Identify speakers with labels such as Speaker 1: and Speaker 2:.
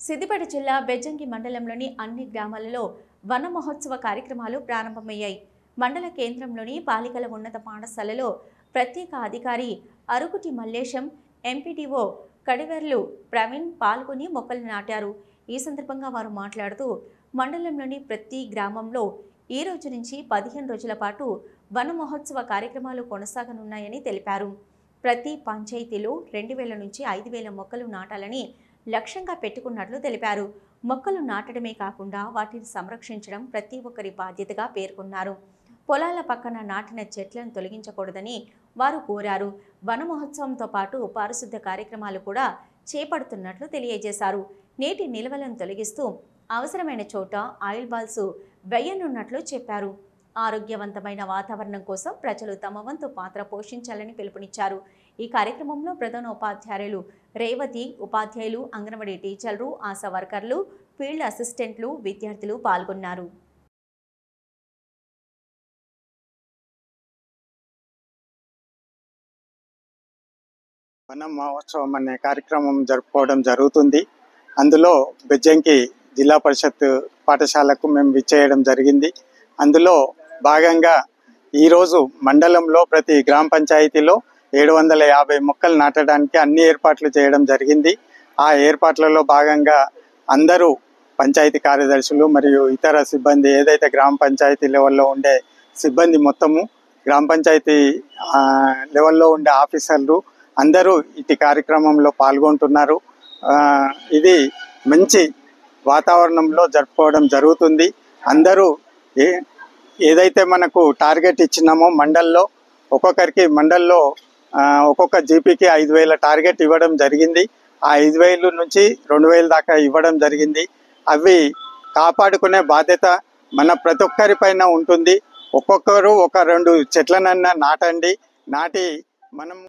Speaker 1: సిద్దిపేట జిల్లా బెజ్జంకి మండలంలోని అన్ని గ్రామాలలో వన మహోత్సవ కార్యక్రమాలు ప్రారంభమయ్యాయి. మండల కేంద్రంలోని బాలికల ఉన్నత పాఠశాలలో ప్రత్యేక అధికారి అరుగుటి మల్లేశం, ఎంపీడీఓ కడివర్లు ప్రవీణ్ పాల్గొని మొక్కలు నాటారు. ఈ సందర్భంగా వారు మాట్లాడుతూ మండలంలోని ప్రతి గ్రామంలో ఈ రోజు నుంచి 15 రోజుల పాటు వన మహోత్సవ కార్యక్రమాలు కొనసాగనున్నాయని తెలిపారు. ప్రతి పంచాయతీలో 2000 నుంచి 5000 మొక్కలు నాటాలని లక్ష్యంగా పెట్టుకున్నట్లు తెలిపారు. మొక్కలు నాటడమే కాకుండా వాటిని సంరక్షించడం ప్రతి ఒక్కరి బాధ్యతగా పేర్కొన్నారు. పొలాల పక్కన నాటిన చెట్లను తొలగించకూడదని వారు కోరారు. వన మహోత్సవంతో పాటు పారిశుద్ధ్య కార్యక్రమాలు కూడా చేపడుతున్నట్లు తెలియజేశారు. నీటి నిల్వలను తొలగిస్తూ అవసరమైన చోట ఆయిల్ బాల్స్ వేయనున్నట్లు చెప్పారు. ఆరోగ్యవంతమైన వాతావరణం కోసం ప్రజలు తమ వంతు పాత్ర పోషించాలని పిలుపునిచ్చారు. ఈ కార్యక్రమంలో ప్రధాన ఉపాధ్యాయులు రేవతి, ఉపాధ్యాయులు, అంగన్వాడీ టీచర్లు, ఆశా వర్కర్లు, ఫీల్డ్ అసిస్టెంట్లు, విద్యార్థులు పాల్గొన్నారు.
Speaker 2: వన మహోత్సవం అనే కార్యక్రమం జరుపుకోవడం జరుగుతుంది. అందులో బెజ్జంకి జిల్లా పరిషత్ పాఠశాలకు మేము విచ్చేయడం జరిగింది. అందులో భాగంగా ఈరోజు మండలంలో ప్రతి గ్రామ పంచాయతీలో 750 మొక్కలు నాటడానికి అన్ని ఏర్పాట్లు చేయడం జరిగింది. ఆ ఏర్పాట్లలో భాగంగా అందరూ పంచాయతీ కార్యదర్శులు మరియు ఇతర సిబ్బంది, ఏదైతే గ్రామ పంచాయతీ లెవెల్లో ఉండే సిబ్బంది మొత్తము, గ్రామ పంచాయతీ లెవెల్లో ఉండే ఆఫీసర్లు అందరూ ఇటు కార్యక్రమంలో పాల్గొంటున్నారు. ఇది మంచి వాతావరణంలో జరుపుకోవడం జరుగుతుంది. అందరూ ఏదైతే మనకు టార్గెట్ ఇచ్చినామో మండల్లో ఒక్కొక్క జీపీకి 5000 టార్గెట్ ఇవ్వడం జరిగింది. ఆ 5000 నుంచి 2000 దాకా ఇవ్వడం జరిగింది. అవి కాపాడుకునే బాధ్యత మన ప్రతి ఒక్కరి పైన ఉంటుంది. ఒక్కొక్కరు ఒక 2 చెట్లనన్నా నాటండి. నాటి మనం